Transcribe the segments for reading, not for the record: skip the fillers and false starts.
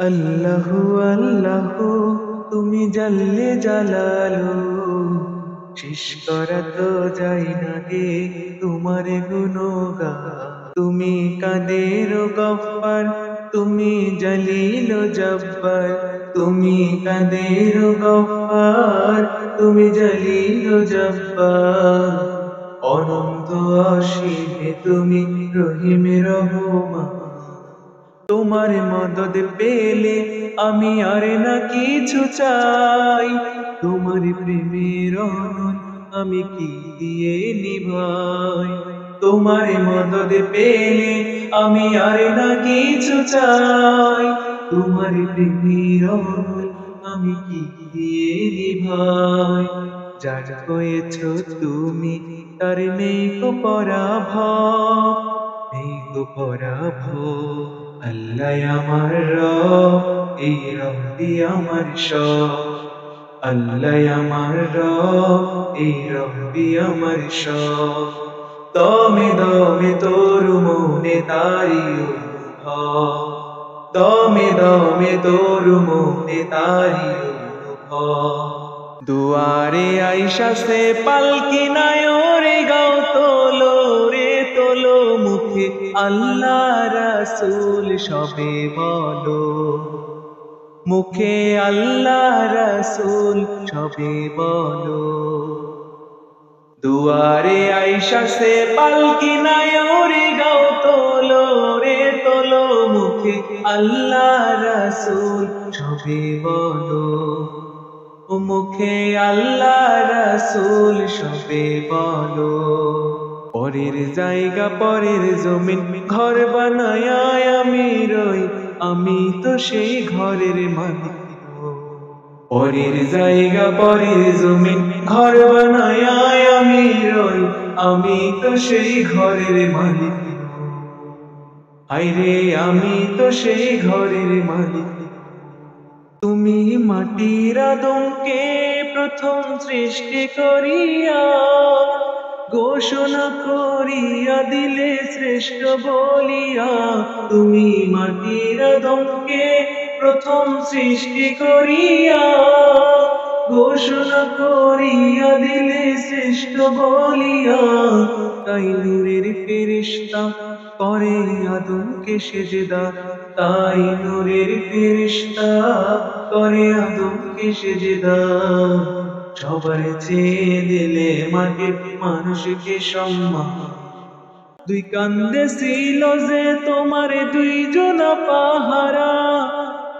আল্লাহু আল্লাহু তুমি জাল্লে জালালু, শেষ করা তো যায় না গে তোমার গুণগান। তুমি কাদের গফফার, তুমি জলিল জব্বার। তুমি কাদের গফফার, তুমি জলিল জব্বার। অনন্ত অসীমে তুমি রহিম রহমান। তোমার মদদ পেলে আমি আর না কিছু চাই। তোমার প্রেমের অনল আমি কি দিয়ে নিভাই। তোমার মদদ পেলে আমি আর না কিছু চাই। তোমার প্রেমের অনল আমি কি দিয়ে নিভাই। যার হয়েছো তুমি তার নেই কো পরাভব, নেই গো পরাভব। আল্লাহ আমার রব, এই রব্বি আমার সব। আল্লাহ আমার রব, এই রব্বি আমার সব। দমে দমে তোর মনে তারি অনুভব, দমে দমে তোর মনে তারি অনুভব। দুয়ারে আইসা সে পালকি নায়রে গাও তোলো রে তোলো, মুখে আল্লাহ রাসূল সবে বলো। মুখে আল্লাহ রাসূল সবে বলো। দুয়ারে আইসা সে পালকি নায়রে গাও তোলো রে তোলো, মুখে আল্লাহ রাসূল সবে বলো। মুখে আল্লাহ রাসূল সবে বলো। পরের জায়গা পরের জমিন ঘর বানায়া আমি রই, আমি তো সেই ঘরের মালিক। পরের জায়গা পরের জমিন ঘর বানায়া আমি রই, আমি তো সেই ঘরের মালিক। হায়রে আমি তো সেই ঘরের মালিক। তুমি মাটির আদমকে প্রথম সৃষ্টি করিয়া ঘোষণা করিয়া দিলে শ্রেষ্ঠ বলিয়া। তুমি মাটির আদমকে প্রথম সৃষ্টি করিয়া ঘোষণা করিয়া দিলে শ্রেষ্ঠ বলিয়া। তাই নূরের ফেরেশতা করে আদমকে সেজদা, তাই নূরের ফেরেশতা করে আদমকে সেজদা। সবার চেয়ে দিলে মাটির মানুষকে সম্মান। দুই কান্দে ছিল যে তোমার দুইজন পাহারা,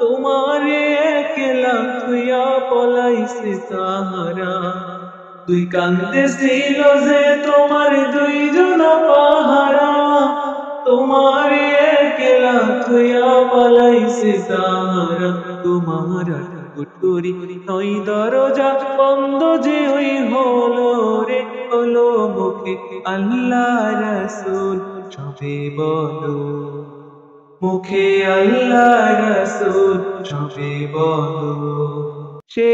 তোমারে একলা থুইয়া পলাইছে তাহারা। দুই কান্দে ছিল যে তোমার দুইজন পাহারা, তোমারে একলা থুইয়া পলাইছে তাহারা। তোমার কুটুরি নয় দরজা বন্ধ যে ওই হলো রে হলো, মুখে আল্লাহ রাসূল সবে বলো। মুখে আল্লাহ রাসূল সবে বলো। সে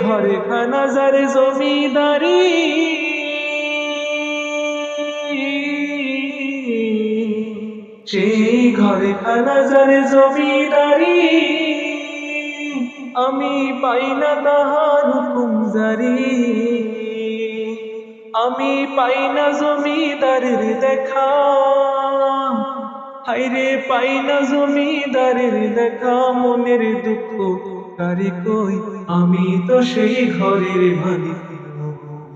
ঘরে খানা যার জমিদারি, সেই ঘরে খানা যার জমিদারি। আমি পাই না তাহার হুকুম জারি, আমি পাই না জমিদারের দেখা। হায়রে পাই না জমিদারের দেখা, মনের দুঃখ কারে কই, আমি তো সেই ঘরের মালিক।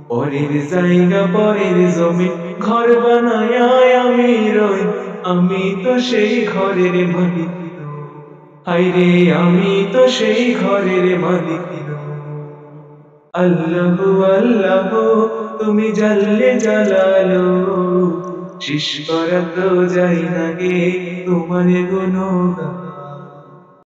পরের জায়গা পরের জমি ঘর বানায়া আমি রই, আমি তো সেই ঘরের মালিক। হায়রে আমি তো সেই ঘরের মালিক। আল্লাহু আল্লাহু তুমি জাল্লে জালালু, শেষ করা তো যায় না গে তোমার গুণগান।